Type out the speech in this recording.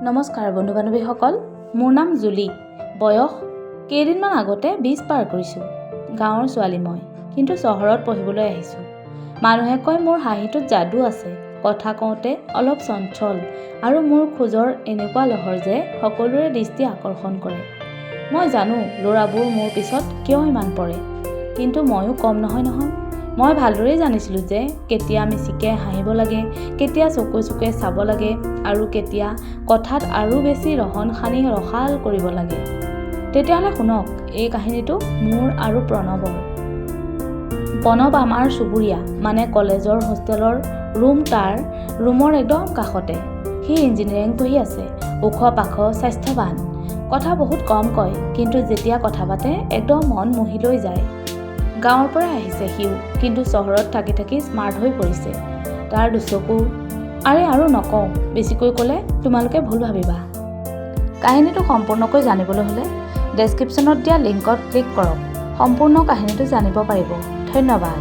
নমস্কাৰ বন্ধু বান্ধৱীসকল, মোৰ নাম জুলি। বয়স কেইদিনমান আগতে 20 পাৰ কৰিছোঁ। গাঁৱৰ ছোৱালী মই, কিন্তু চহৰত পঢ়িবলৈ আহিছোঁ। মানুহে কয় মোৰ হাঁহিটোত যাদু আছে, কথা কওঁতে অলপ চঞ্চল, আৰু মোৰ খোজৰ এনেকুৱা লহৰ যে সকলোৰে দৃষ্টি আকৰ্ষণ কৰে। মই জানো ল'ৰাবোৰ মোৰ পিছত কিয় ইমান পৰে, কিন্তু ময়ো কম নহয়। মই ভালদৰেই জানিছিলোঁ যে কেতিয়া মিচিকে হাঁহিব লাগে, কেতিয়া চকুৱে চাব লাগে, আৰু কেতিয়া কথাত আৰু বেছি ৰহন সানি ৰসাল কৰিব লাগে। তেতিয়াহ'লে শুনক, এই কাহিনীটো মোৰ আৰু প্ৰণৱৰ। প্ৰণৱ আমাৰ চুবুৰীয়া, মানে কলেজৰ হোষ্টেলৰ তাৰ ৰুমৰ একদম কাষতে। সি ইঞ্জিনিয়াৰিং পঢ়ি আছে, ওখ পাখ, স্বাস্থ্যৱান। কথা বহুত কম কয়, কিন্তু যেতিয়া কথা পাতে একদম মন মুহি লৈ যায়। গাঁৱৰ পৰাই আহিছে সিও, কিন্তু চহৰত থাকি থাকি স্মাৰ্ট হৈ পৰিছে। তাৰ দুচকু আৰু নকওঁ, বেছিকৈ ক'লে তোমালোকে ভুল ভাবিবা। কাহিনীটো সম্পূৰ্ণকৈ জানিবলৈ হ'লে ডেছক্ৰিপশ্যনত দিয়া লিংকত ক্লিক কৰক। সম্পূৰ্ণ কাহিনীটো জানিব পাৰিব। ধন্যবাদ।